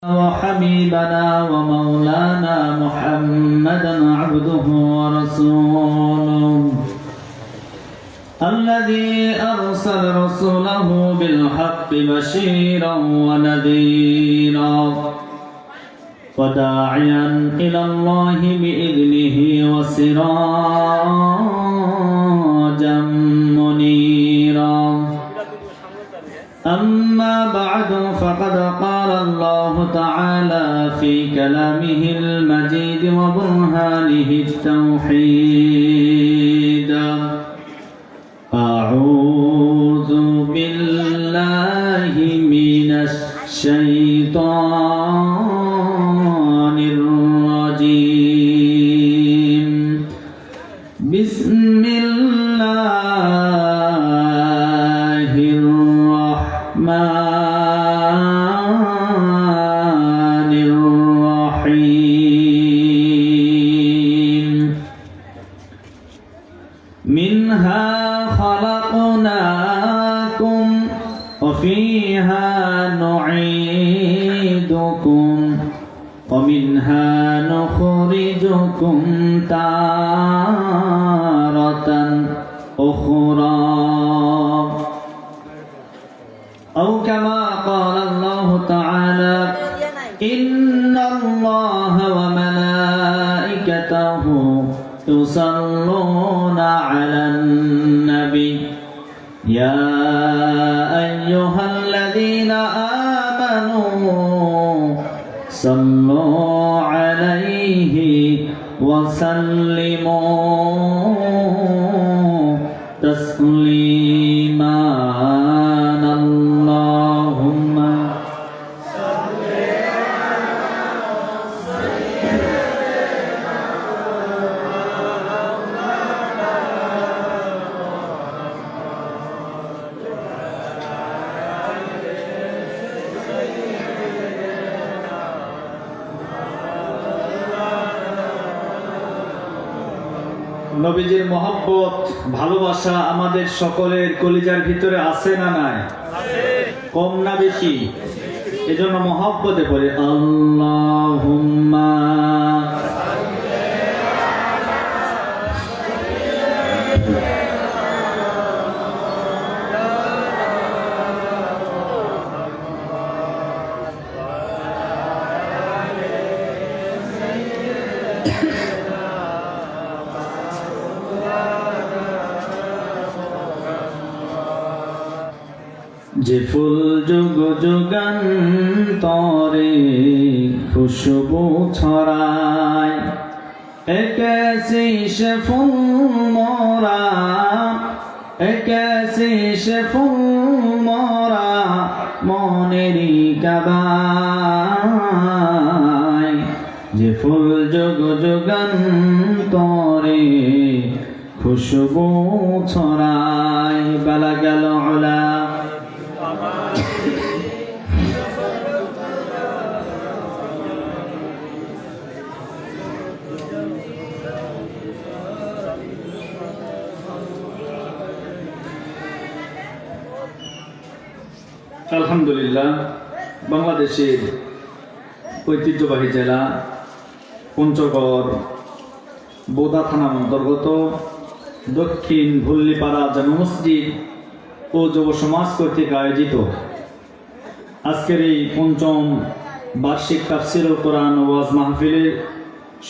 وحبيبنا ومولانا محمدا عبده ورسوله الذي أرسل رسوله بالحق بشيرا ونذيرا وداعيا إلى الله بإذنه وسراجا منيرا أما بعد فقد قال الله تعالى في كلامه المجيد وبرهانه التوحيد أعوذ بالله من الشيطان الرجيم بسم الله الرحمن الرحيم منها خلقناكم وفيها نعيدكم ومنها نخرجكم تارة أخرى أو كما قال الله تعالى إن الله وملائكته يصلون على النبي يا أيها الذين آمنوا صلوا عليه وسلموا تسليما اللهم নবীজির মহব্বত ভালোবাসা আমাদের সকলের কলিজার ভিতরে আছে না নাই? কম না বেশি? এজন্য মহব্বতে পড়ে আল্লাহুম্মা যে ফুল যুগ যুগান্তরে খুশবু ছড়ায় একাশি সে ফুল মরা একাশি সে ফুল মরা মনেরই কাবায় যে ফুল যুগ যুগান্তরে খুশবু ছড়ায় বেলা গেল ওলা আলহামদুলিল্লাহ বাংলাদেশের ঐতিহ্যবাহী জেলা পঞ্চগড় বোদা থানার অন্তর্গত দক্ষিণ ভুল্লিপাড়া জামে মসজিদ ও যুব সমাজ কর্তৃক আয়োজিত আজকের এই পঞ্চম বার্ষিক তাফসীরুল কোরআন ওয়াজ মাহফিলের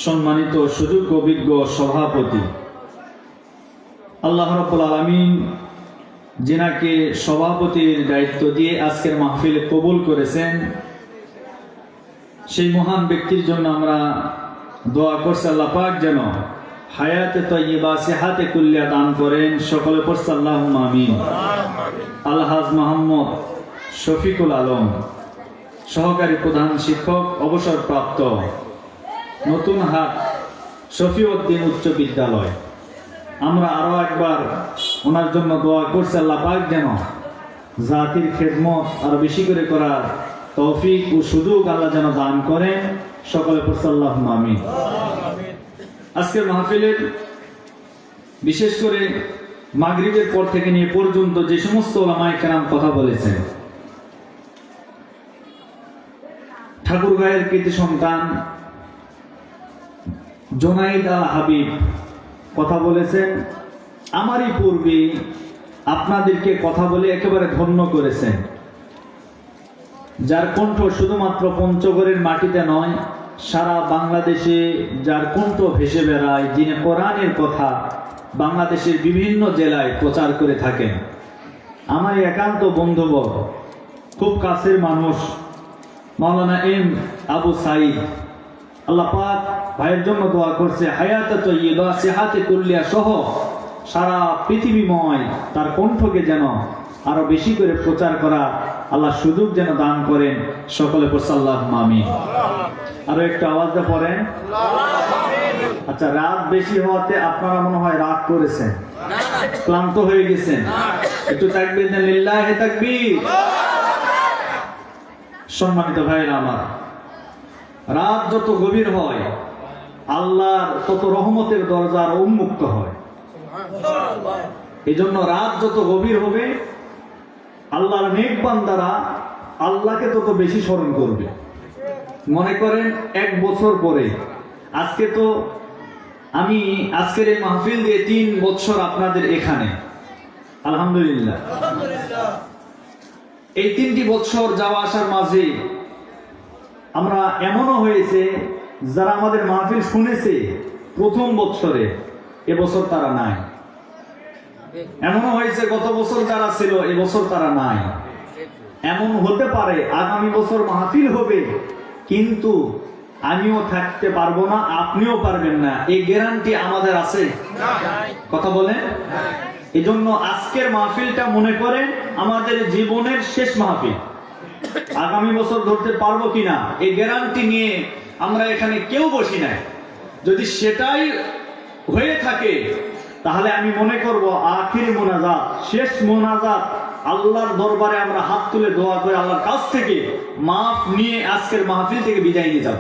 সম্মানিত সুযোগ্য অভিজ্ঞ সভাপতি আল্লাহ রাব্বুল আলামিন যিনাকে সভাপতির দায়িত্ব দিয়ে আজকের মাহফিলে কবুল করেছেন সেই মহান ব্যক্তির জন্য আমরা দোয়া করছি আল্লাহ পাক যেন হায়াতে তাইয়্যিবা সিহাতে কুল্লিয়া দান করেন। সকলে পড়ছি আল্লাহুম্মা আমিন। আলহাজ মোহাম্মদ শফিকুল আলম সহকারী প্রধান শিক্ষক অবসরপ্রাপ্ত নতুন হাট শফিউদ্দিন উচ্চ বিদ্যালয়, আমরা আরো একবার ওনার জন্য দোয়া করছি আল্লাহ পাক যেন জাতির খেদমত আরো বেশি করে করার তৌফিক ও সুযোগ আল্লাহ যেন দান করেন। সকলে পড়ছি আল্লাহুম্মা আমিন। আজকের মাহফিলের বিশেষ করে মাগরিবের পর থেকে নিয়ে পর্যন্ত যে সমস্ত ওলামায়ে কেরাম কথা বলেছেন ঠাকুরগাঁয়ের কৃতি সন্তান জোনাইদ আল হাবিব কথা বলেছেন। আমারই পূর্বে আপনাদেরকে কথা বলে একেবারে ধন্য করেছেন, যার কণ্ঠ শুধুমাত্র পঞ্চগড়ের মাটিতে নয়, সারা বাংলাদেশে যার কণ্ঠ ভেসে বেড়ায়, যিনি কোরআনের কথা বাংলাদেশের বিভিন্ন জেলায় প্রচার করে থাকেন। আমার একান্ত বন্ধুবর্গ, খুব কাছের মানুষ মাওলানা এম আবু সাইদ, আল্লাহ পাক ভাইয়ের জন্য দোয়া করছে হায়াতে তৈয়বা সিহাতে কুল্লিয়া সহ সারা পৃথিবীময় তার কণ্ঠকে যেন আরো বেশি করে প্রচার করা আল্লাহ সুযোগ যেন দান করেন। সকলে পড়ছে আল্লাহুম্মা আমিন। আরো একটু আওয়াজ দিয়ে পড়েন। আচ্ছা, রাত বেশি হওয়াতে আপনারা মনে হয় রাগ করেছেন, ক্লান্ত হয়ে গেছেন, একটু তাকবীর দেন, লিল্লাহি তাকবীর। সম্মানিত ভাইরা আমার, রাত যত গভীর হয় আল্লাহর তত রহমতের দরজা আরো উন্মুক্ত হয়। এই জন্য রাত যত গভীর হবে আল্লাহর নেক বান্দারা আল্লাহকে তত বেশি স্মরণ করবে। মনে করেন 1 বছর পরে, আজকে তো আমি আজকের এই মাহফিল দিয়ে 3 বছর আপনাদের এখানে, আলহামদুলিল্লাহ। এই 3টি বছর যাওয়া আসার মাঝে আমরা এমনও হয়েছে যারা আমাদের মাহফিল শুনেছে প্রথম বছরে, এবছর তারা নাই। এমনও হয়েছে গত বছর যারা ছিল এবছর তারা নাই। এমন হতে পারে আগামী বছর মাহফিল হবে, কিন্তু আমিও থাকতে পারবো না, আপনিও পারবেন না, এই গ্যারান্টি আমাদের আছে? কথা বলেন। এই জন্য আজকের মাহফিলটা মনে করেন আমাদের জীবনের শেষ মাহফিল। আগামী বছর ধরতে পারবো কিনা এই গ্যারান্টি নিয়ে আমরা এখানে কেউ বসি নাই। যদি সেটাই হয়ে থাকে তাহলে আমি মনে করব আখিরি মোনাজাত, শেষ মোনাজাত, আল্লাহর দরবারে আমরা হাত তুলে দোয়া করে আল্লাহর কাছ থেকে মাফ নিয়ে আজকের মাহফিল থেকে বিদায় নিয়ে যাব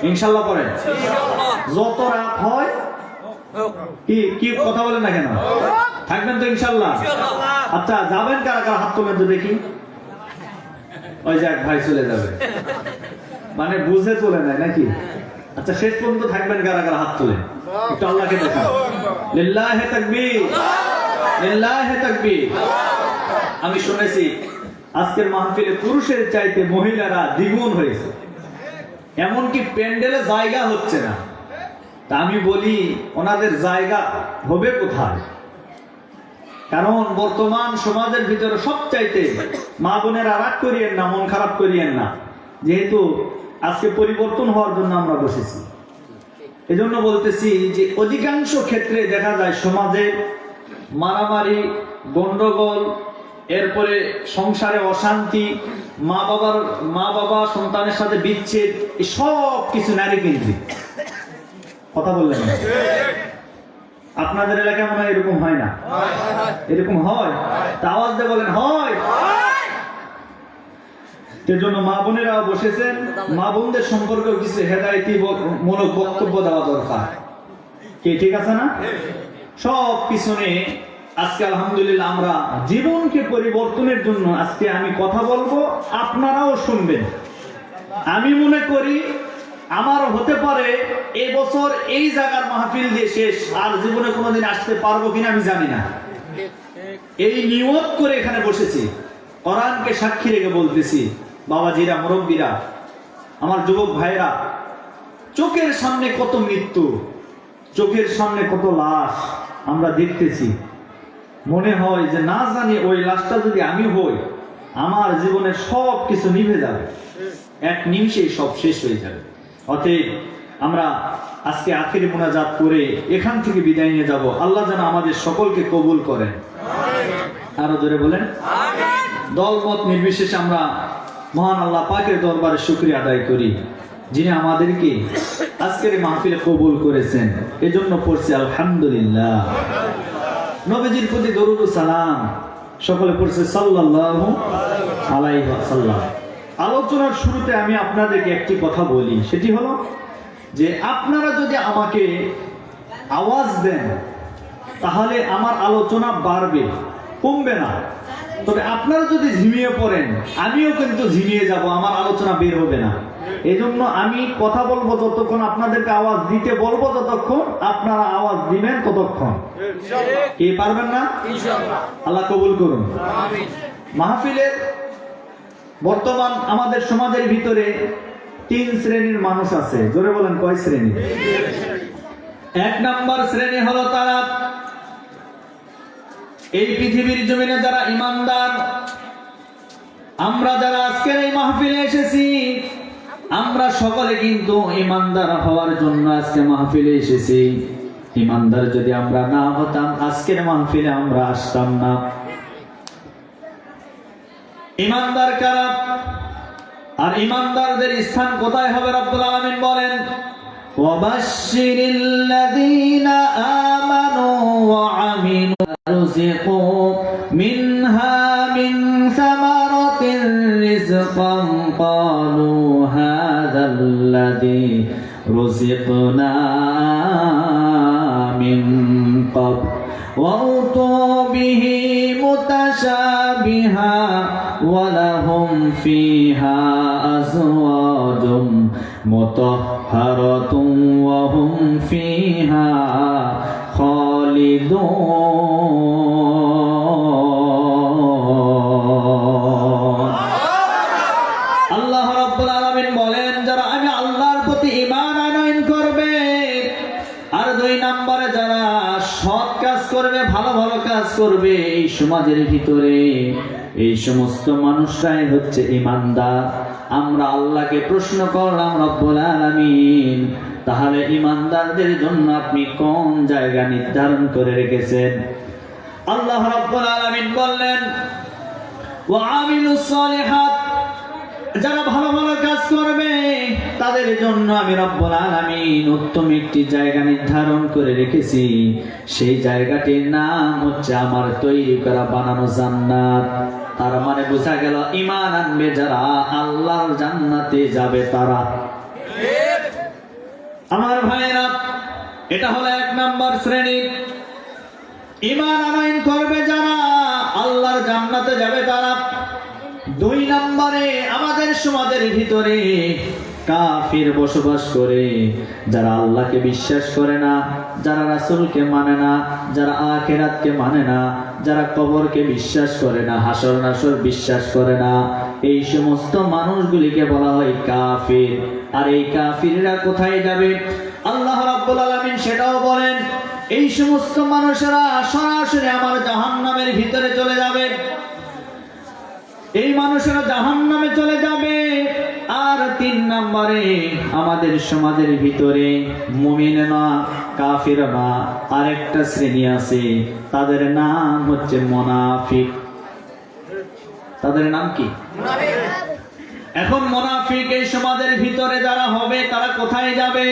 ইনশাআল্লাহ। পড়েন, যত রাত হয় কি কথা বলেন না কেন, থাকবেন তো ইনশাআল্লাহ? আচ্ছা, যাবেন কারা কারা হাত তোলেন তো দেখি। ওই যে এক ভাই চলে যাবে, মানে বুঝে চলে নাই নাকি? আচ্ছা, শেষ পর্যন্ত থাকবেন কারা কারা হাত তোলেন, একটু আল্লাহকে দেখান। লিল্লাহি তাকবীর, লিল্লাহি তাকবীর। আমি শুনেছি আজকের মাহফিলে পুরুষের চাইতে মহিলারা দ্বিগুণ হয়েছে, এমনকি প্যান্ডেলে জায়গা হচ্ছে না। তা আমি বলি ওনাদের জায়গা হবে কোথায়? কারণ বর্তমান সমাজের ভিতরে সবচাইতে মা বোনেরা রাগ করিয়েন না, মন খারাপ করিয়েন না, যেহেতু আজকে পরিবর্তন হওয়ার জন্য আমরা বসেছি। এজন্য বলতেছি যে অধিকাংশ ক্ষেত্রে দেখা যায় সমাজে মারামারি, গন্ডগোল, এরপরে সংসারে অশান্তি, মা বাবা সন্তানের সাথে বিচ্ছেদ, এই সব কিছু নারী কেন্দ্রিক। কথা বললেন না? আপনাদের এলাকায় মনে হয় এরকম হয় না? এরকম হয়? তা আওয়াজ দিয়ে বলেন হয়। এজন্য মা বোনেরা বসেছেন, মা বোনদের সম্পর্কেও কিছু হেদায়েতি মূলক বক্তব্য দেওয়া দরকার। কি ঠিক আছে না? সব পিছনে আজকে আলহামদুলিল্লাহ আমরা জীবনকে পরিবর্তনের জন্য আজকে আমি কথা বলবো, আপনারাও শুনবেন। আমি মনে করি আমার হতে পারে এই বছর এই জায়গার মাহফিল দিয়ে শেষ, আর জীবনে কোনোদিন আসতে পারবো কিনা আমি জানি না। এই নিয়ত করে এখানে বসেছি, কোরআনকে সাক্ষী রেখে বলতেছি, বাবাজিরা, মুরব্বীরা, আমার যুবক ভাইরা, চোখের সামনে কত মৃত্যু, চোখের সামনে কত লাশ আমরা দেখতেছি। মনে হয় যে না জানি ওই লাশটা যদি আমি হই, আমার জীবনের সব কিছু নিভে যাবে, এক নিমিষেই সব শেষ হয়ে যাবে। অতএব আমরা আজকে আখিরি মোনাজাত করে এখান থেকে বিদায় নিয়ে যাব। আল্লাহ যেন আমাদের সকলকে কবুল করেন। আরো জোরে বলেন আমিন। দলমত নির্বিশেষে আমরা মহান আল্লাহ পাকের দরবারে শুকরিয়া আদায় করি, যিনি আমাদেরকে আজকের মাহফিলে কবুল করেছেন। এজন্য পড়ছি আলহামদুলিল্লাহ। নবীজির প্রতি দরুদ ও সালাম সকলে পড়ছে সাল্লাল্লাহু আলাইহি ওয়াসাল্লাম। আলোচনার শুরুতে আমি আপনাদেরকে একটি কথা বলি, সেটি হলো যে আপনারা যদি আমাকে আওয়াজ দেন তাহলে আমার আলোচনা বাড়বে, কমবে না। তবে আপনারা যদি ঝিমিয়ে পড়েন আমিও কিন্তু ঝিমিয়ে যাব, আমার আলোচনা বের হবে না। এই জন্য আমি কথা বলবো যতক্ষণ, আপনাদেরকে আওয়াজ দিতে বলবো যতক্ষণ, আপনারা আওয়াজ দিবেন ততক্ষণ। কি পারবেন না? আল্লাহ কবুল করুন। মাহফিলের বর্তমান আমাদের সমাজের ভিতরে 3 শ্রেণীর মানুষ আছে। জোরে বলেন, কয় শ্রেণী? 1 নম্বর শ্রেণী হলো তারা এই পৃথিবীর জমিনে যারা ইমানদার। আমরা যারা আজকের এই মাহফিলে এসেছি, আমরা সকলে কিন্তু ইমানদার হওয়ার জন্য আজকে মাহফিলে এসেছি। ইমানদার যদি আমরা না হতাম আজকের মাহফিলে আমরা আসতাম না। ইমানদার কারা? আর ইমানদারদের স্থান কোথায় হবে? রব্বুল আলামিন বলেন, ওয়াবাশশিরিল্লাযীনা আমানু ওয়া আমিলুর রিজকু মিনহা মিন সামারাতির রিজকান ক্বালু হাযাল্লাযী রুজিকনা মিন ক্বাবল ওয়া উতু বিহি মুতাশাবিহা ওয়া লাহুম ফিহা আজওয়াজুম মুতাহহারাতুন ওয়া হুম ফিহা খালিদুন। আল্লাহ রাব্বুল আলামিন বলেন, যারা আমি আল্লাহর প্রতি ঈমান আনয়ন করবে, আর 2 নম্বরে যারা সৎ কাজ করবে, ভালো ভালো কাজ করবে এই সমাজের ভিতরে, এই সমস্ত মানুষরাই হচ্ছে ঈমানদার। আমরা আল্লাহকে প্রশ্ন করলাম, রব্বুল আলামিন তাহলে ঈমানদারদের জন্য আপনি কোন জায়গা নির্ধারণ করে রেখেছেন? আল্লাহ রাব্বুল আলামিন বললেন, ওয়া আমিলুস সালিহাত, যারা ভালো ভালো কাজ করবে তাদের জন্য আমি রব্বুল আলামিন উত্তম একটি জায়গা নির্ধারণ করে রেখেছি। সেই জায়গাটির নাম হচ্ছে আমার তৈরি করা বানানো জান্নাত। তার মানে বোঝা গেল ঈমান আনবে যারা, আল্লাহর জান্নাতে যাবে তারা। আমার ভাইরা, এটা হলো 1 নম্বর শ্রেণী। ঈমান আনয়ন করবে যারা, আল্লাহর জান্নাতে যাবে তারা। 2 নম্বরে আমাদের সমাজের ভিতরে কাফির বসবাস করে, যারা আল্লাহকে বিশ্বাস করে না, যারা রাসূলকে মানে না, যারা আখিরাতকে মানে না, যারা কবরকে বিশ্বাস করে না, হাসর নাসর বিশ্বাস করে না, এই সমস্ত মানুষগুলিকে বলা হয় কাফির। আর এই কাফিররা কোথায় যাবে? আল্লাহ রাব্বুল আলামিন সেটাও বলেন, এই সমস্ত মানুষেরা সরাসরি আমার জাহান্নামের ভিতরে চলে যাবে। এই মানুষেরা জাহান্নামে চলে যাবে। আর 3 নম্বরে আমাদের সমাজের ভিতরে মুমিন না, কাফির না, আরেকটা শ্রেণী আছে, তাদের নাম হচ্ছে মুনাফিক। তাদের নাম কি? এখন মুনাফিক এই সমাজের ভিতরে যারা হবে তারা কোথায় যাবে?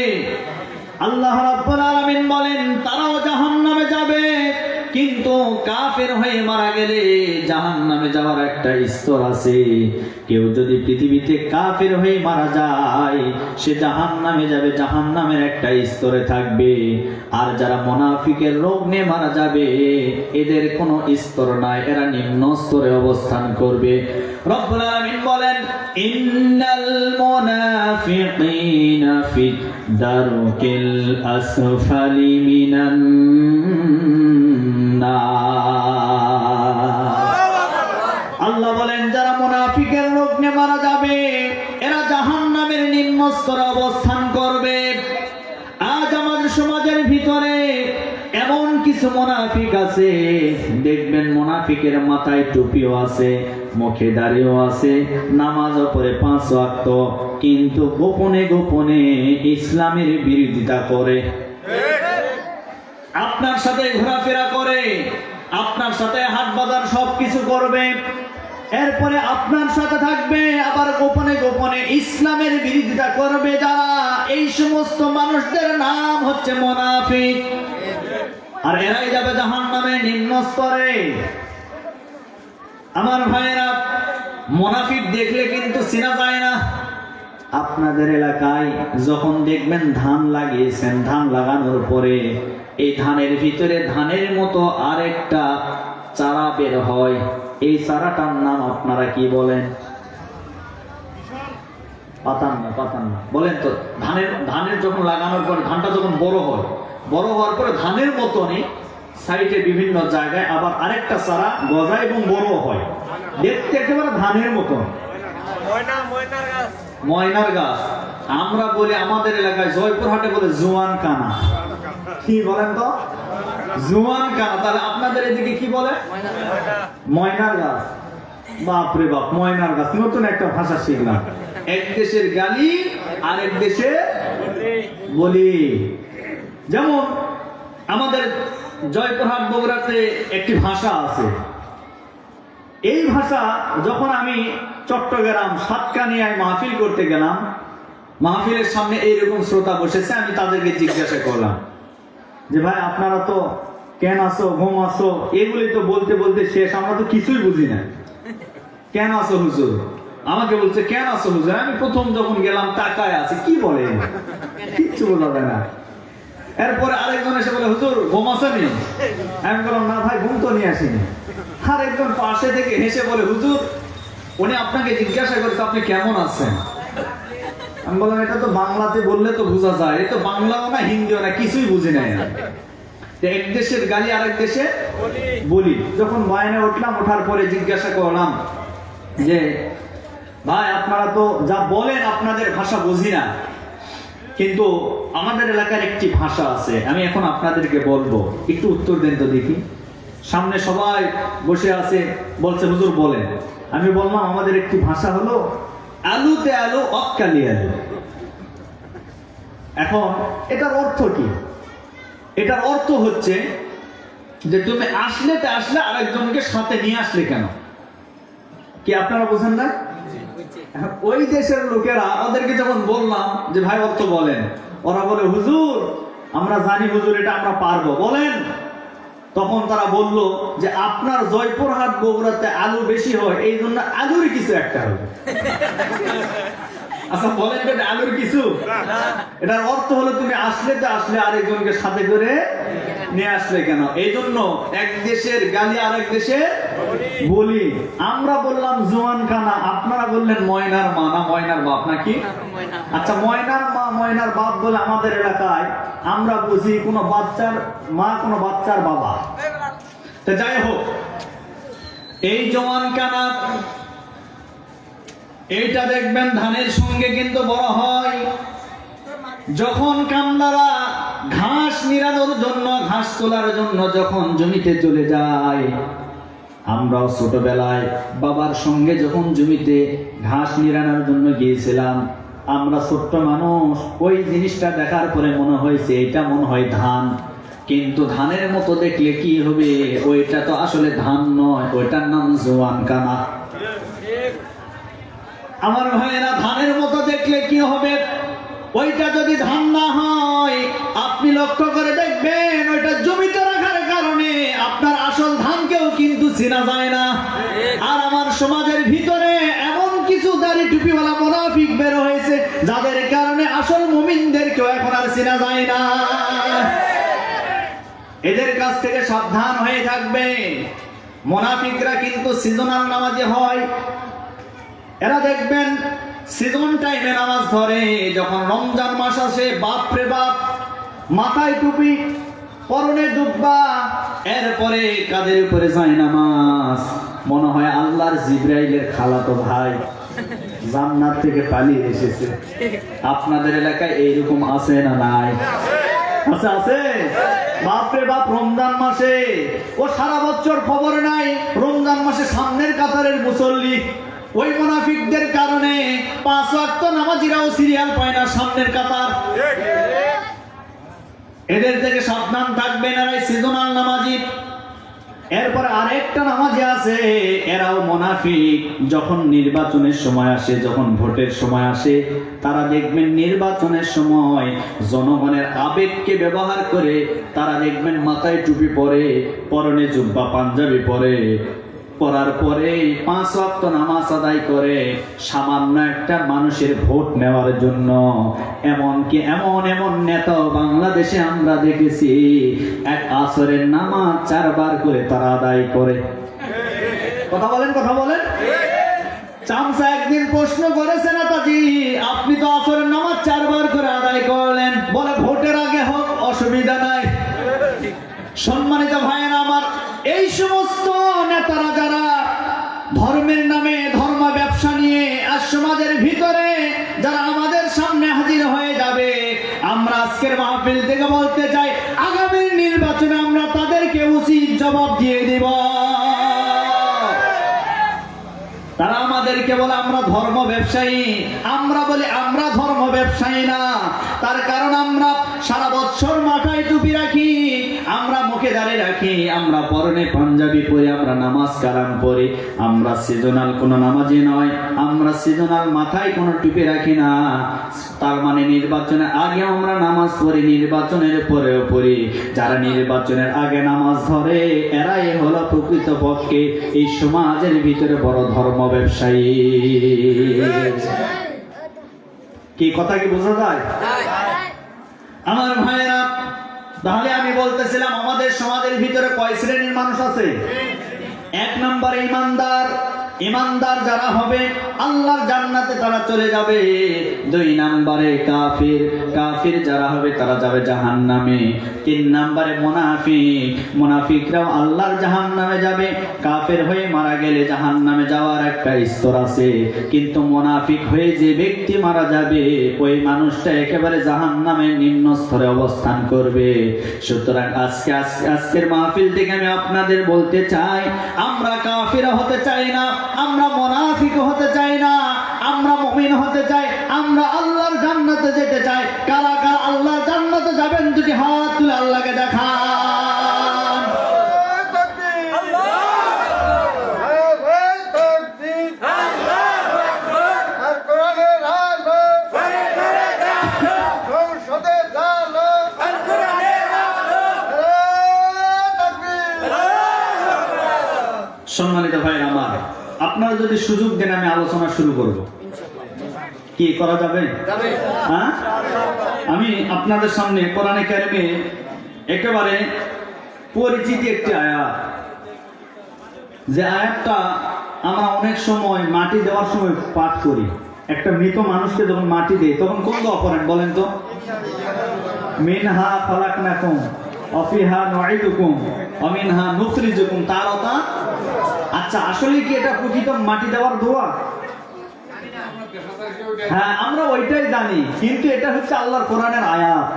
আল্লাহ রাব্বুল আলামিন বলেন, তারাও জাহান্নামে যাবে। কিন্তু কাফের হয়ে মারা গেলে জাহান্নামে যাওয়ার একটা স্তর আছে। কেউ যদি পৃথিবীতে কাফের হয়ে মারা যায়, সে জাহান্নামে যাবে, জাহান্নামের একটা স্তরে থাকবে। আর যারা মুনাফিকের রোগ নিয়ে মারা যাবে, এদের কোনো স্তর নাই, এরা নিম্ন স্তরে অবস্থান করবে। রব্বুল আলামিন বলেন, ইন্নাল মুনাফিকিনা ফিদ দারকিল আসফালি মিনান আল্লাহ বলেন, যারা মুনাফিকের রোগ নিয়ে মারা যাবে, এরা জাহান্নামের নিম্ন স্তরে অবস্থান করবে। আজ আমাদের সমাজের ভিতরে এমন কিছু মুনাফিক আছে, দেখবেন মুনাফিকের মাথায় টুপিও আছে, মুখে দাড়িও আছে, নামাজও পড়ে 5 ওয়াক্ত, কিন্তু গোপনে গোপনে ইসলামের বিরোধিতা করে। আপনার সাথে ঘোরাফেরা করে, আপনার সাথে হাট বাজার সবকিছু করবে, এরপরে আপনার সাথে থাকবে, আবার গোপনে গোপনে ইসলামের বিরোধিতা করবে যারা, এই সমস্ত মানুষদের নাম হচ্ছে মুনাফিক। আর এরাই যাবে জাহান্নামের নিম্ন স্তরে। আমার ভাইয়েরা, মুনাফিক দেখলে কিন্তু চেনা যায় না। আপনাদের এলাকায় যখন দেখবেন ধান লাগিয়েছেন, ধান লাগানোর পরে এই ধানের ভিতরে ধানের মতো আরেকটা চারা বের হয়, এই চারাটার নাম আপনারা কি বলেন? পাতান্না বলেন তো। ধানের যখন লাগানোর পর ধানটা যখন বড় হয়, বড় হওয়ার পরে ধানের মতনই সাইডে বিভিন্ন জায়গায় আবার আরেকটা চারা গজায় এবং বড় হয়, দেখতে একেবারে ধানের মতন। ময়নার গাছ। আমরা বলি আমাদের এলাকায় জয়পুরহাটে বলে জোয়ান কানা। কি বলেন তো? জোয়ান কানা। তাহলে আপনাদের এদিকে কি বলে? ময়নার গাছ। বাপরে বাপ, ময়নার গাছ, নতুন একটা ভাষা শিখলাম। এক দেশের গালি আরেক দেশে বলি। যেমন আমাদের জয়পুরহাট বগুড়াতে একটি ভাষা আছে। এই ভাষা যখন আমি চট্টগ্রাম সাতকানিয়ায় মাহফিল করতে গেলাম, মাহফিলের সামনে এইরকম শ্রোতা বসেছে, আমি তাদেরকে জিজ্ঞাসা করলাম যে ভাই আপনারা তো কেন আসো, ঘুম আসো, এগুলি তো বলতে বলতে শেষ, আমরা তো কিছুই বুঝি না। কেন আসো হুজুর? আমাকে বলছে কেন আসো হুজুর? আমি প্রথম যখন গেলাম তাকায় আছে, কি বলে কিচ্ছু বোঝা যায় না। এরপরে আরেকজন এসে বলে হুজুর ঘুম আসেনি? আমি বললাম না ভাই, ঘুম তো নিয়ে আসিনি। আর একজন পাশে থেকে হেসে বলে হুজুর উনি আপনাকে জিজ্ঞাসা করেছে আপনি কেমন আছেন। আমি বললাম এটা তো বাংলাতে বললে তো বোঝা যায়, এটা তো বাংলাও না হিন্দিও না, কিছুই বুঝি নাই। এক দেশের গালি আরেক দেশে বলি। যখন বায়নে উঠলাম, ওঠার পরে জিজ্ঞাসা করলাম যে ভাই আপনারা তো যা বলেন আপনাদের ভাষা বুঝি না, কিন্তু আমাদের এলাকার একটি ভাষা আছে, আমি এখন আপনাদেরকে বলবো, একটু উত্তর দেন তো দেখি। সামনে সবাই বসে আছে, বলছে হুজুর বলেন। আমি বললাম আমাদের একটি ভাষা হলো আলুতে আলু অক্কালি আলু। এখন এটার অর্থ কি? এটার অর্থ হচ্ছে যে তুমি আসলে আরেকজনকে সাথে নিয়ে আসলে কেন? কি আপনারা বুঝেন না? ওই দেশের লোকেরা, ওদেরকে যখন বললাম যে ভাই অর্থ বলেন, ওরা বলে হুজুর আমরা জানি হুজুর, এটা আমরা পারবো, বলেন। তখন তারা বলল যে আপনার জয়পুরহাট বগুড়াতে আলু বেশি হয়, এই জন্য আলুর কিছু একটা হবে। আচ্ছা বলেন তো আলুর কিছু? এটার অর্থ হলো তুমি আসলে আরেকজনকে সাথে করে নিয়ে আসলে কেন? এই জন্য এক দেশের গালি আরেক দেশে বলি। আমরা বললাম জোয়ান কানা, আপনারা বললেন ময়নার মা না ময়নার বাপ নাকি? আচ্ছা ময়নার মা ময়নার বাপ বলে আমাদের এলাকায় আমরা বুঝি কোনো বাচ্চার মা, কোনো বাচ্চার বাবা। তো যাই হোক, এই জোয়ান কানা এইটা দেখবেন ধানের সঙ্গে কিন্তু বড় হয়। যখন কামলারা ঘাস নিড়ানোর জন্য, ঘাস তোলার জন্য যখন জমিতে চলে যায়, আমরাও ছোটবেলায় বাবার সঙ্গে যখন জমিতে ঘাস নিড়ানোর জন্য গিয়েছিলাম, আমরা ছোট্ট মানুষ, ওই জিনিসটা দেখার পরে মনে হয়েছে এটা মনে হয় ধান, কিন্তু ধানের মতো দেখলে কি হবে? ওইটা তো আসলে ধান নয়, ওইটার নাম জোয়ান কানা। আমার ভাইয়েরা, ধানের মতো দেখলে কি হবে? ওইটা যদি ধান না হয়, আপনি লক্ষ্য করে দেখবেন ওইটা জমিতে রাখার কারণে আপনার আসল ধানকেও কিন্তু চেনা যায় না। আর আমার সমাজের ভিতরে এমন কিছু দাড়ি টুপিওয়ালা মুনাফিক বের হয়েছে, যাদের কারণে আসল মুমিনদেরকেও এখন আর চেনা যায় না। এদের কাছ থেকে সাবধান হয়ে থাকবে। মুনাফিকরা কিন্তু সিজনাল নামাজি হয়। এরা দেখবেন সিজন টাইমে নামাজ ধরে, যখন রমজান মাস আসে বাপ রে বাপ, মাথায় টুপি, পরনে জুব্বা, এরপরে কাদের উপরে যায় নামাজ, মনে হয় আল্লাহর জিবরাইলের খালাতো ভাই জান্নাত থেকে পালিয়ে এসেছে। আপনাদের এলাকায় এইরকম আছে না নাই? আচ্ছা আছে। বাপরে বাপ, রমজান মাসে ও সারা বছর খবর নাই, রমজান মাসে সামনের কাতারের মুসল্লি। ওই মুনাফিকদের কারণে 5 ওয়াক্ত নামাজিরাও সিরিয়াল পায় না সামনের কাতার। এদের থেকে সাবধান থাকবেন, এরাই সিজনাল নামাজি। এরপর আরেকটা নামাজি আছে, এরাও মুনাফিক। যখন নির্বাচনের সময় আসে, যখন ভোটের সময় আসে, তারা দেখবেন নির্বাচনের সময় জনগণের আবেগকে ব্যবহার করে তারা দেখবেন মাথায় টুপি পরে, পরনে জুব্বা পাঞ্জাবি পরে, পড়ার পরে 5 ওয়াক্ত নামাজ আদায় করে সামান্য একটা মানুষের ভোট নেওয়ার জন্য। এমনকি এমন নেতা বাংলাদেশে আমরা দেখেছি, এক আসরের নামাজ 4 বার করে তারা আদায় করে। কথা বলেন, কথা বলেন। চামচা একদিন প্রশ্ন করেছে, নেতাজি আপনি তো আসরের নামাজ 4 বার করে আদায় করলেন, বলে ভোটের আগে হোক অসুবিধা নাই। সম্মানিত ভাইয়েরা আমার, এই সমস্ত নেতারা যারা ধর্মের নামে ধর্ম ব্যবসা নিয়ে আর সমাজের ভিতরে যারা আমাদের সামনে হাজির হয়ে যাবে, আমরা আজকের মাহফিল থেকে বলতে চাই আগামী নির্বাচনে আমরা তাদেরকে উচিত জবাব দিয়ে দিব। তারা আমাদেরকে বলে আমরা ধর্ম ব্যবসায়ী, আমরা বলি আমরা ধর্ম ব্যবসায়ী না। তার কারণ আমরা সারা বছর মাথায় টুপি রাখি, আমরা মুখে দাঁড়িয়ে রাখি, আমরা পরনে পাঞ্জাবি পরে, আমরা নামাজ কালাম পড়ি, আমরা সিজনাল কোনো নামাজি নয়, আমরা সিজনাল মাথায় কোনো টুপি রাখি না। তার মানে নির্বাচনের আগে আমরা নামাজ পড়ি, নির্বাচনের পরেও পড়ি। যারা নির্বাচনের আগে নামাজ ধরে এরাই হলো প্রকৃতপক্ষে এই সমাজের ভিতরে বড় ধর্ম ব্যবসায়ী। কি কথা কি বোঝা যায় আমার ভাইয়েরা? তাহলে আমি বলতেছিলাম আমাদের সমাজের ভিতরে কয় শ্রেণীর মানুষ আছে? 1 নম্বরে ইমানদার। ইমানদার যারা হবে আল্লাহর জান্নাতে তারা চলে যাবে। 2 নম্বরে কাফির। কাফির যারা হবে তারা যাবে জাহান্নামে। 3 নম্বরে মুনাফিক। মুনাফিকরাও আল্লাহর জাহান্নামে যাবে। কাফের হয়ে মারা গেলে জাহান্নামে যাওয়ার একটা স্তর আছে, কিন্তু মুনাফিক হয়ে যে ব্যক্তি মারা যাবে ওই মানুষটা একেবারে জাহান্নামের নিম্ন স্তরে অবস্থান করবে। সুতরাং আজকের মাহফিল থেকে আমি আপনাদের বলতে চাই, আমরা কাফির হতে চাই না, আমরা মুনাফিক হতে চাই না, আমরা মুমিন হতে চাই, আমরা আল্লাহর জান্নাতে যেতে চাই। কারা কারা আল্লাহর জান্নাতে যাবেন দুটি হাত তুলে আল্লাহকে দেখান। সম্মানিত ভাই আমার, আপনারা যদি সুযোগ দেন আমি আলোচনা শুরু করব। কি করা যাবে? হ্যাঁ, আমি আপনাদের সামনে কোরআনে কারিমে একেবারে পরিচিত একটি আয়াত, যে আয়াতটা আমরা অনেক সময় মাটি দেওয়ার সময় পাঠ করি। একটা মৃত মানুষকে যখন মাটি দেয় তখন কোন দোয়া করেন বলেন তো? মিনহা খালাকনাকুম ওয়া ফিহা নুঈদুকুম ওয়া মিনহা নুখরিজুকুম তারাতান। আচ্ছা, আসলে কি এটা প্রকৃত মাটি দেওয়ার দোয়া? হ্যাঁ, আমরা ওইটাই জানি, কিন্তু এটা হচ্ছে আল্লাহর কোরআনের আয়াত।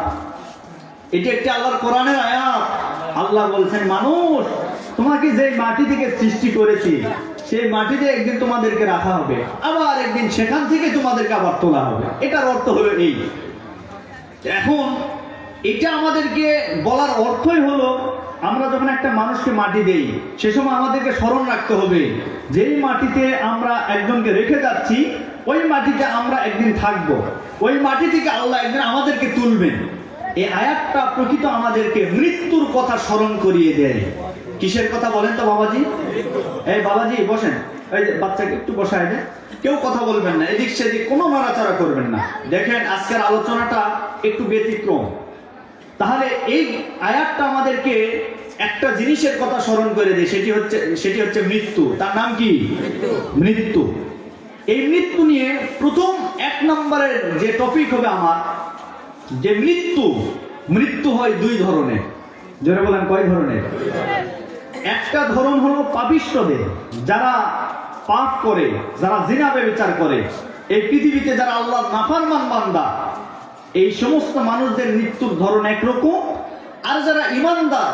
এটা একটি আল্লাহর কোরআনের আয়াত। আল্লাহ বলছেন, মানুষ তোমাকে যে মাটি থেকে সৃষ্টি করেছি সেই মাটিতে একদিন তোমাদেরকে রাখা হবে, আবার একদিন সেখান থেকে তোমাদেরকে আবার তোলা হবে। এটার অর্থ হলো এই। এখন এটা আমাদেরকে বলার অর্থই হলো, আমরা যখন একটা মানুষকে মাটি দেই সে সময় আমাদেরকে স্মরণ রাখতে হবে যেই মাটিতে আমরা একজনকে রেখে যাচ্ছি ওই মাটিতে আমরা একদিন থাকবো, ওই মাটি থেকে আল্লাহ একদিন আমাদেরকে তুলবেন। এই আয়াতটা প্রকৃত আমাদেরকে মৃত্যুর কথা স্মরণ করিয়ে দেয়। কিসের কথা বলেন তো বাবাজি? এই বাবাজি বসেন, এই যে বাচ্চাকে একটু বসায় দেন, কেউ কথা বলবেন না, এদিক সেদিক কোনো নড়াচড়া করবেন না। দেখেন আজকের আলোচনাটা একটু ব্যতিক্রম। তাহলে এই আয়াতটা আমাদেরকে একটা জিনিসের কথা স্মরণ করে দেয়, সেটি হচ্ছে মৃত্যু। তার নাম কি? মৃত্যু। এই মৃত্যু নিয়ে প্রথম 1 নম্বরের যে টপিক হবে আমার, যে মৃত্যু হয় 2 ধরনের। জোরে বলেন কয় ধরনের? একটা ধরন হলো পাপিষ্ঠদের, যারা পাপ করে, যারা জিনা ব্যভিচার করে, এই পৃথিবীতে যারা আল্লাহর নাফরমান বান্দা, এই সমস্ত মানুষদের মৃত্যুর ধরন একরকম। আর যারা ইমানদার,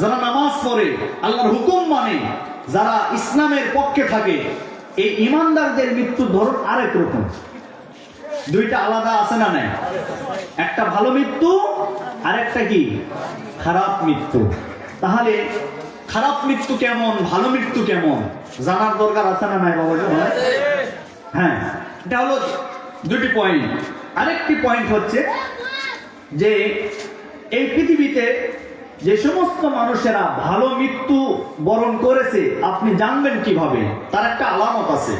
যারা নামাজ পড়ে, আল্লাহর হুকুম মানে, যারা ইসলামের পক্ষে থাকে, এই ইমানদারদের মৃত্যুর ধরন আরেক রকম। 2টা আলাদা আছে না নাই? একটা ভালো মৃত্যু আর একটা কি? খারাপ মৃত্যু। তাহলে খারাপ মৃত্যু কেমন, ভালো মৃত্যু কেমন জানার দরকার আছে না নাই বাবা? হ্যাঁ, এটা হলো 2টি পয়েন্ট। আরেকটি পয়েন্ট হচ্ছে যে এই পৃথিবীতে যে সমস্ত মানুষেরা ভালো মৃত্যু বরণ করেছে আপনি জানবেন কিভাবে? তার একটা আলামত আছে।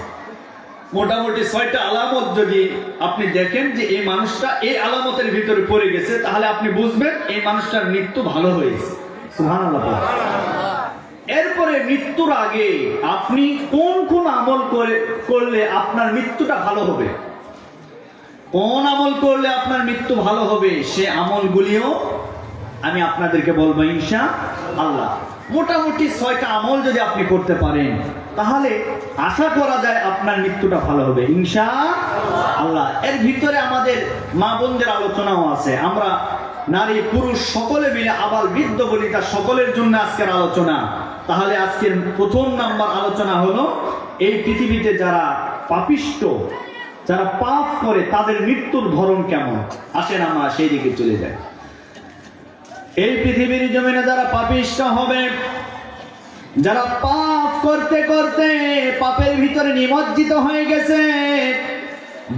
মোটামুটি 6টা আলামত যদি আপনি দেখেন যে এই মানুষটা এই আলামতের ভিতরে পড়ে গেছে, তাহলে আপনি বুঝবেন এই মানুষটার মৃত্যু ভালো হয়েছে। সুবহানাল্লাহ। এরপরে পরে মৃত্যুর আগে আপনি কোন কোন আমল করলে আপনার মৃত্যুটা ভালো হবে, কোন আমল করলে আপনার মৃত্যু ভালো হবে, সে আমলগুলিও আমি আপনাদেরকে বলবো ইনশাআল্লাহ। মোটামুটি 6টা আমল যদি আপনি করতে পারেন তাহলে আশা করা যায় আপনার মৃত্যুটা ভালো হবে ইনশাআল্লাহ। এর ভিতরে আমাদের মা বোনদের আলোচনাও আছে। আমরা নারী পুরুষ সকলে মিলে আবাল বৃদ্ধ বনিতা সকলের জন্য আজকের আলোচনা। তাহলে আজকের প্রথম নাম্বার আলোচনা হলো এই পৃথিবীতে যারা পাপিষ্ট, যারা পাপ করে তাদের মৃত্যুর ধরন কেমন। আসেন আমরা সেই দিকে চলে যাই। এই পৃথিবীর জমিনে যারা পাপিষ্ট হবে, যারা পাপ করতে করতে পাপের ভিতরে নিমজ্জিত হয়ে গেছে,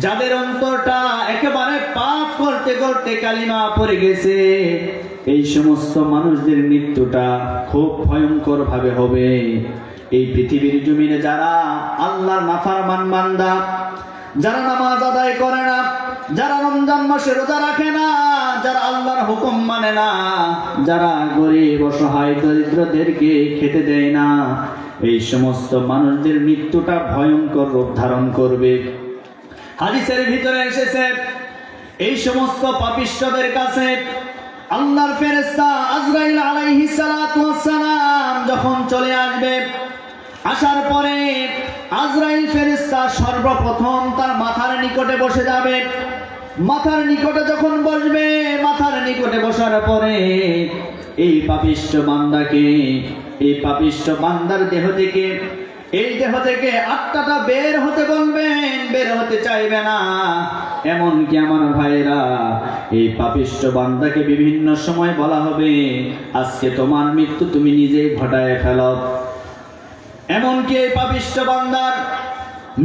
যাদের অন্তরটা একেবারে পাপ করতে করতে কালিমা পড়ে গেছে, এই সমস্ত মানুষদের মৃত্যুটা খুব ভয়ঙ্কর ভাবে হবে। এই পৃথিবীর জমিনে যারা আল্লাহর নাফরমান বান্দা, যারা নামাজ আদায় করে না, যারা রমজান মাসে রোজা রাখে না, যারা আল্লাহর হুকুম মানে না, যারা গরিব অসহায় দরিদ্রদেরকে খেতে দেয় না, এই সমস্ত মানুষদের মৃত্যুটা ভয়ঙ্কর রূপ ধারণ করবে। হাদিসের ভিতরে এসেছে এই সমস্ত পাপিষ্টদের কাছে আল্লাহর ফেরেশতা আজরাইল আলাইহিস সালাতু ওয়াস সালাম যখন চলে আসবে, আসার পরে আজরাইল ফেরেশতা সর্বপ্রথম তার মাথার নিকটে বসে যাবে। মাথার নিকটে যখন বসবে, মাথার নিকটে বসার পরে এই পাপিষ্ট বান্দাকে, এই পাপিষ্ট বান্দার দেহ থেকে, এই দেহ থেকে আত্মাটা বের হতে বলবেন, বের হতে চাইবে না। এমনকি আমার ভাইরা, এই পাপিষ্ট বান্দাকে বিভিন্ন সময় বলা হবে আজকে তোমার মৃত্যু তুমি নিজেই ঘটায় ফেলো। এমনকি এই পাপিষ্ট বান্দার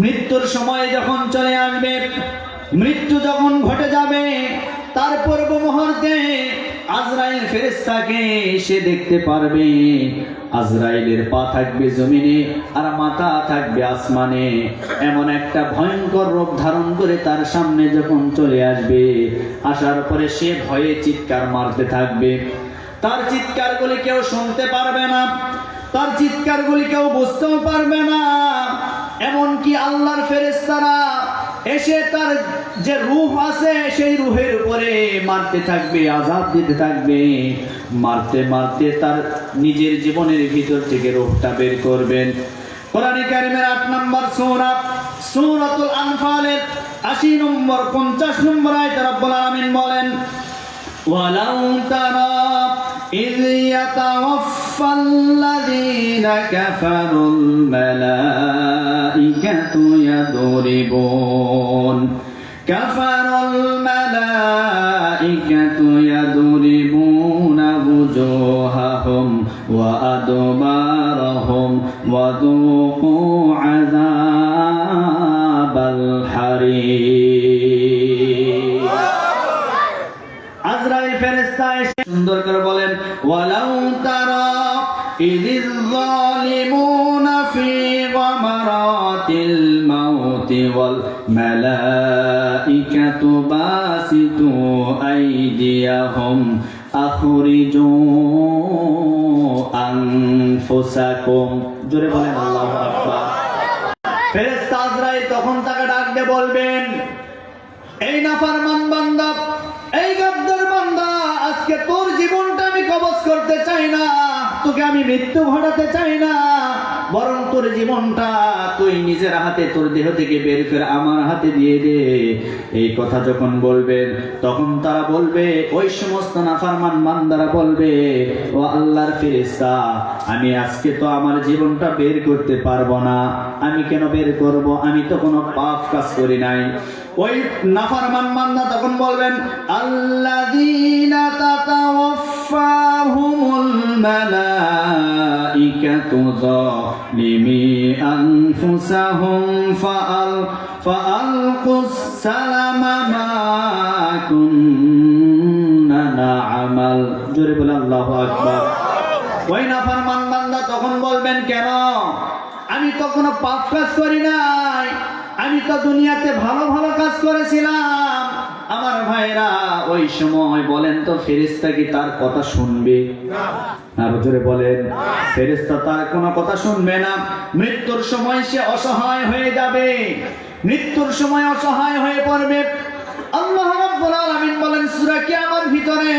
মৃত্যুর সময় যখন চলে আসবে, মৃত্যু যখন ঘটে যাবে, তার পূর্ব মুহূর্তে আজরাইল ফেরেশতাকে সে দেখতে পারবে। আজরাইলের পা থাকবে জমিনে আর মাথা থাকবে আসমানে। এমন একটা ভয়ঙ্কর রূপ ধারণ করে তার সামনে যখন চলে আসবে, আসার পরে সে ভয়ে চিৎকার মারতে থাকবে। তার চিৎকারগুলি কেউ শুনতে পারবে না, তার চিৎকারগুলি কেউ বুঝতেও পারবে না। এমনকি আল্লাহর ফেরেশতারা এসে তার যে রূহ আছে সেই রূহের উপরে মারতে থাকবে, আযাব দিতে থাকবে। মারতে মারতে তার নিজের জীবনের ভিতর থেকে রূহটা বের করবেন। কোরআনে কারীমের 8 নম্বর সূরা সূরাতুল আনফালের 80 নম্বর 50 নম্বর আয়াতে রব্বুল আলামিন বলেন, ওয়ালাউ তারা إذ يتوفى الذين كفروا الملائكة يضربون وجوههم وأدبارهم وذوقوا عذاب الحريق। আজরাইল ফেরেশতা এসে সুন্দর করে বলেন, ওয়ালাউ তারা ইযিল যালিমুনা ফি গামারাতিল মাউতি ওয়াল মালাইকাতু বাসিতু আইদিয়াহুম আখরিজু আনফুসাকুম। জোরে বলেন আল্লাহু আকবার। ফেরেশতা আজরাইল তখন তাকে ডাক দিয়ে বলবেন, এই নাফরমান বান্দা, এই গাদ্দার বান্দা, আজকে তোর জীবনটা আমি কবজ করতে চাই না, তোকে আমি মৃত্যু ঘটাতে চাই না, বরং তোর জীবনটা তুই নিজের হাতে তোর দেহ থেকে বের করে আমার হাতে দিয়ে দে। এই কথা যখন বলবেন তখন তারা বলবে, ওই সমস্ত নাফরমান বান্দারা বলবে, ও আল্লাহর ফেরেশতা, আমি আজকে তো আমার জীবনটা বের করতে পারবো না। আমি কেন বের করব? আমি তো কোনো পাপ কাজ করি নাই। ওই নাফরমান বান্দা তখন বলবেন, আল্লাযীনা তাতাওয়াফফাহুমুল মালাইকাতু যালিমি আনফুসাহুম ফাআলকুস সালামা মা কুন্না না'মাল। জোরে বলে আল্লাহু আকবার। ওই নাফরমান বান্দা তখন বলবেন, কেন? আমি তো কোনো পাপ কাজ করি নাই, আমি তো দুনিয়াতে ভালো ভালো কাজ করেছিলাম। আমার ভাইরা, ওই সময় বলেন তো ফেরেশতা কি তার কথা শুনবে? আর জোরে বলেন, ফেরেশতা তার কোনো কথা শুনবে না। মৃত্যুর সময় সে অসহায় হয়ে যাবে, মৃত্যুর সময় অসহায় হয়ে পড়বে। আল্লাহ রাব্বুল আলামিন বলেন সূরা কিয়ামার ভিতরে,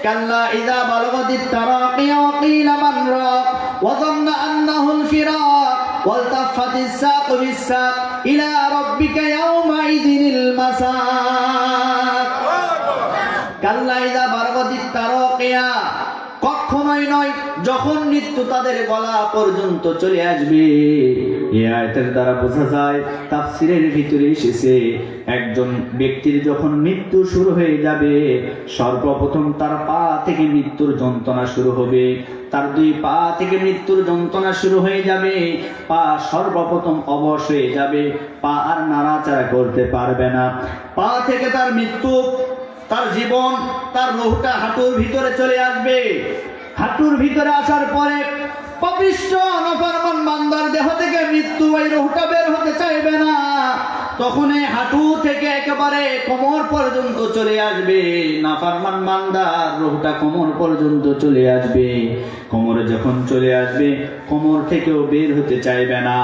কাল্লা ইযা বালাগাতিত তারাকিয়া ওয়া কিলা মান রাক ওয়া যান্না আন্নাহুল ফিরাক ওয়াল তাফাতিস সাকু বিস-সাক ইলা রাব্বিকা ইয়াওমা ইযিনিল মাসাক। কাল্লা ইযা বালাগাতিত তারাকিয়া, কখনোই নয়, যখন মৃত্যু তাদের গলা পর্যন্ত চলে আসবে। এই আয়াতের দ্বারা বোঝা যায়, তাফসীরের ভিতরে এসেছে, একজন ব্যক্তির যখন মৃত্যু শুরু হয়ে যাবে, সর্বপ্রথম তার পা থেকে মৃত্যুর যন্ত্রণা শুরু হবে। তার দুই পা থেকে মৃত্যুর যন্ত্রণা শুরু হয়ে যাবে। পা সর্বপ্রথম অবশ হয়ে যাবে, পা আর নাড়াচাড়া করতে পারবে না। পা থেকে তার মৃত্যু, তার জীবন, তার রূহটা হাঁটুর ভিতরে চলে আসবে। হাঁটুর ভিতরে আসার পরে পাপিষ্ঠ নাফরমান বান্দার দেহ থেকে মৃত্যু, ওই রূহটা বের হতে চাইবে না। তখন এই হাঁটু থেকে একেবারে কোমর পর্যন্ত চলে আসবে। নাফরমান বান্দার রূহটা কোমর পর্যন্ত চলে আসবে। কোমরে যখন চলে আসবে, কোমর থেকেও বের হতে চাইবে না।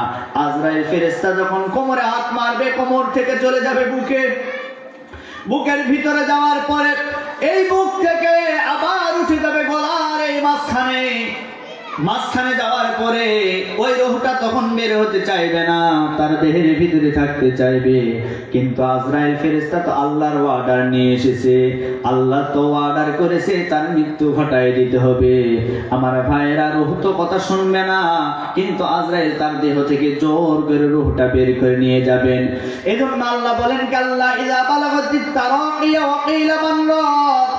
আজরাইল ফেরেশতা যখন কোমরে হাত মারবে, কোমর থেকে চলে যাবে বুকে। বুকের ভিতরে যাওয়ার পরে এই বুক থেকে আবার উঠে যাবে গলার এই মাঝখানে যাওয়ার পরে ওই রূহটা তখন বের হতে চাইবে না, তার দেহের ভিতরে থাকতে চাইবে। কিন্তু আজরাইল ফেরেশতা তো আল্লাহর অর্ডার নিয়ে এসেছে, আল্লাহ তো অর্ডার করেছে তার মৃত্যু ঘটায় দিতে হবে। আমার ভাইয়েরা, রূহ তো কথা শুনবে না, কিন্তু আজরাইল তার দেহ থেকে জোর করে রূহটা বের করে নিয়ে যাবেন। এজন্য আল্লাহ বলেন, কাল্লা ইযা বালাগাতিত তারাকিয়া ওয়া কিলা মান রাক,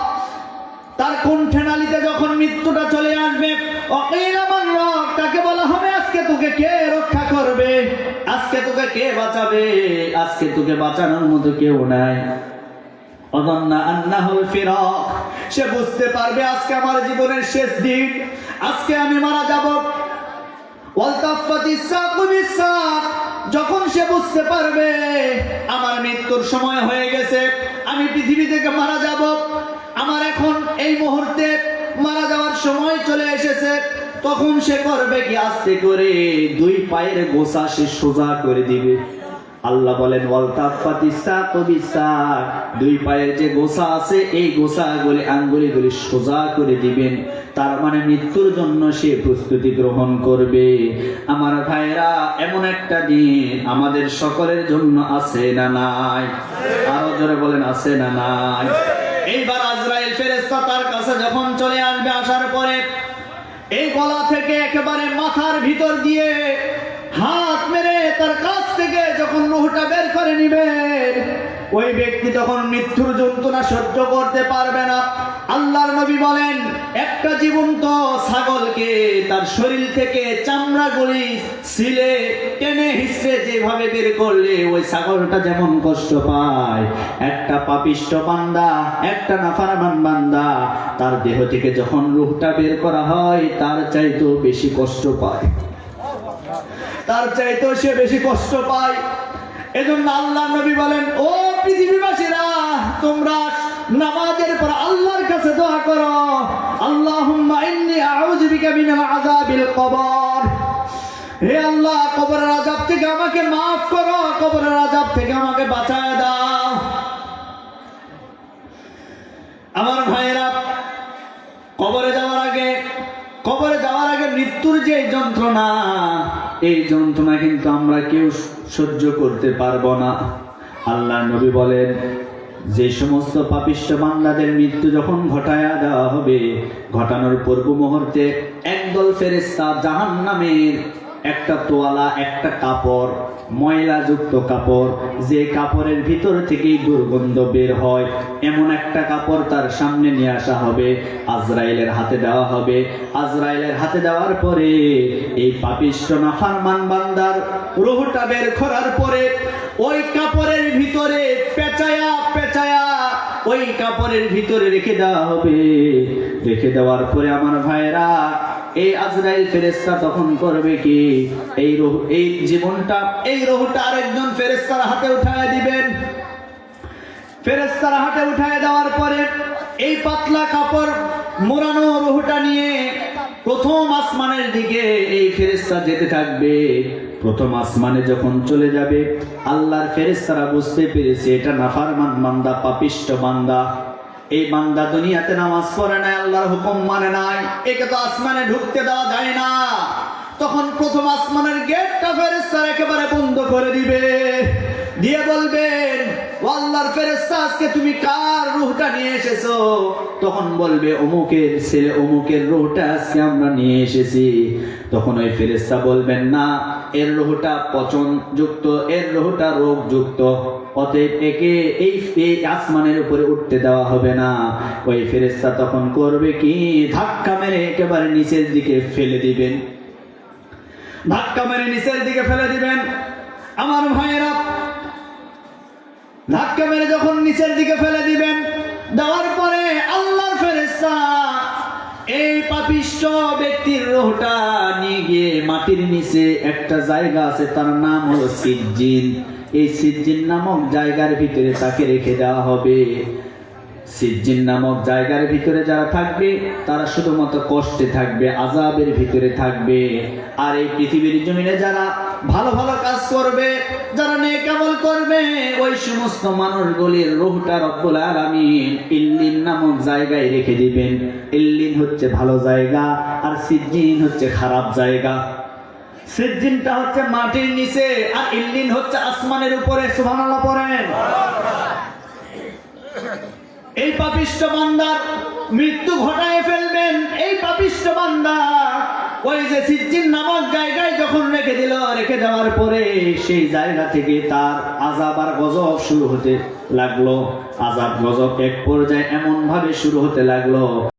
তার কণ্ঠে নালীতে যখন মৃত্যুটা চলে আসবে, ওয়াকিলা মান রাক, তাকে বলা হবে আজকে তোকে কে রক্ষা করবে, আজকে তোকে কে বাঁচাবে, আজকে তোকে বাঁচানোর মতো কেউ নাই। ওয়াযান্না আন্নাহুল ফিরাক, সে বুঝতে পারবে আজকে আমার জীবনের শেষ দিন, আজকে আমি মারা যাব। ওয়াল তাফাতিস সাকু বিস-সাক, যখন সে বুঝতে পারবে আমার মৃত্যুর সময় হয়ে গেছে, আমি পৃথিবী থেকে মারা যাব, আমার এখন এই মুহূর্তে মারা যাওয়ার সময় চলে এসেছে, তখন সে করবে কি, আস্তে করে দুই পায়ের গোছা সে সোজা করে দিবে। আল্লাহ বলেন, ওয়াল তাফাতিস সাকু বিস-সাক, দুই পায়ের যে গোছা আছে এই গোছাগুলি, আঙ্গুলিগুলি সোজা করে দিবেন। তার মানে মৃত্যুর জন্য সে প্রস্তুতি গ্রহণ করবে। আমার ভাইরা, এমন একটা দিন আমাদের সকলের জন্য আছে না নাই? আরো জোরে বলেন, আছে না নাই? এইবার আজরাইল ফেরেশতা তার কাছে যখন চলে আসবে, আসার পরে এই গলা থেকে একেবারে মাথার ভিতর দিয়ে হাত মেরে তার কাছ থেকে যখন রূহটা বের করে নিবেন, ওই ব্যক্তি তখন মৃত্যুর যন্ত্রণা সহ্য করতে পারবে না। আল্লাহর নবী বলেন, একটা জীবন্ত ছাগলকে তার শরীর থেকে চামড়াগুলি ছিলে টেনে হিসড়ে যেভাবে বের করলে ওই ছাগলটা যেমন কষ্ট পায়, একটা পাপিষ্ঠ বান্দা, একটা নাফরমান বান্দা, তার দেহ থেকে যখন রূহটা বের করা হয় তার চাইতেও বেশি কষ্ট পায়, তার চাইতেও সে বেশি কষ্ট পায়। এজন্য আল্লাহ নবী বলেন, ও পৃথিবীবাসীরা, তোমরা নামাজের পর আল্লাহর কাছে দোয়া করো, আল্লাহুম্মা ইন্নী আউযু বিকা মিনাল আযাবিল কবর, হে আল্লাহ, কবরের আযাব থেকে আমাকে মাফ করো, কবরের আযাব থেকে আমাকে বাঁচায় দাও। আমার ভাইয়েরা, কবরে যাওয়ার আগে মৃত্যুর যে যন্ত্রণা, এই যন্ত্রণা কিন্তু আমরা কেউ সহ্য করতে পারবো না। আল্লাহ নবী বলেন, যে সমস্ত পাপিষ্ঠ বান্দাদের মৃত্যু যখন ঘটায়া দেওয়া হবে, ঘটানোর পূর্ব মুহূর্তে একদল ফেরেশতা জাহান্নামের একটা তোয়ালা, একটা কাপড়, ময়লাযুক্ত কাপড়, যে কাপড়ের ভিতর থেকেই দুর্গন্ধ বের হয়, এমন একটা কাপড় তার সামনে নিয়ে আসা হবে, আজরাইলের হাতে দেওয়া হবে। আজরাইলের হাতে দেওয়ার পরে এই পাপিষ্ঠ নাফরমান বান্দার রূহটা বের করার পরে ওই কাপড়ের ভিতরে পেঁচায়া ওই কাপড়ের ভিতরে রেখে দেওয়া হবে। রেখে দেওয়ার পরে আমার ভাইরা, এই আজরাইল ফেরেশতা তখন করবে কি, এই রূহটা আরেকজন ফেরেশতার হাতে উঠায় দিবেন। ফেরেশতারা হাতে উঠায় দেওয়ার পরে এই পাতলা কাপড় মোড়ানো রুহটা নিয়ে প্রথম আসমানের দিকে এই ফেরেশতা যেতে থাকবে। প্রথম আসমানে যখন চলে যাবে, আল্লাহর ফেরেশতারা বুঝতে পেরেছে এটা নাফরমান বান্দা, পাপিষ্ঠ বান্দা। এই বান্দা দুনিয়াতে নামাজ পড়ে নাই, আল্লাহর হুকুম মানে নাই, একে তো আসমানে ঢুকতে দেওয়া যায় না। তখন প্রথম আসমানের গেটটা ফেরেশতারা একেবারে বন্ধ করে দিবে, দিয়ে বলবেন, ও আল্লাহর ফেরেশতা, আজকে তুমি কার রূহটা নিয়ে এসেছো? তখন বলবে, অমুকের ছেলে অমুকের রূহটা আজকে আমরা নিয়ে এসেছি। তখন ওই ফেরেশতা বলবেন, না, এর রূহটা পচনযুক্ত, এর রূহটা রোগযুক্ত, অতএব একে এই আসমানের উপরে উঠতে দেওয়া হবে না। ওই ফেরেশতা তখন করবে কি, ধাক্কা মেরে একেবারে নিচের দিকে ফেলে দিবেন, ধাক্কা মেরে নিচের দিকে ফেলে দিবেন। আমার ভাইয়েরা, ধাক্কা মেরে যখন নিচের দিকে ফেলে দিবেন, দেওয়ার পরে আল্লাহর ফেরেশতা এই পাপিষ্ঠ ব্যক্তির রূহটা নিয়ে গিয়ে মাটির নিচে একটা জায়গা আছে, তার নাম হলো সিজ্জিন। এই সিজ্জিন নামক জায়গার ভিতরে তাকে রেখে দেওয়া হবে। সিজ্জিন নামক জায়গার ভিতরে যারা থাকবে তারা শুধুমাত্র কষ্টে থাকবে, আযাবের ভিতরে থাকবে। আর এই পৃথিবীর জমিনে যারা ভালো ভালো কাজ করবে, যারা নেক আমল করবে, ওই সমস্ত মানুষগুলির রূহটা রব্বুল আলামিন ইল্লিন নামক জায়গায় রেখে দিবেন। ইল্লিন হচ্ছে ভালো জায়গা, আর সিজ্জিন হচ্ছে খারাপ জায়গা। সিজ্জিনটা হচ্ছে মাটির নিচে, আর ইল্লিন হচ্ছে আসমানের উপরে। সুবহানাল্লাহ পড়েন। এই পাপিষ্ঠ বান্দার মৃত্যু ঘটায় ফেলবেন। এই পাপিষ্ঠ বান্দা ওই যে সিজ্জিন নামক জায়গায় যখন রেখে দেওয়ার পরে সেই জায়গা থেকে তার আযাব আর গজব শুরু হতে লাগলো। আযাব গজব এক পর্যায়ে এমন ভাবে শুরু হতে লাগলো,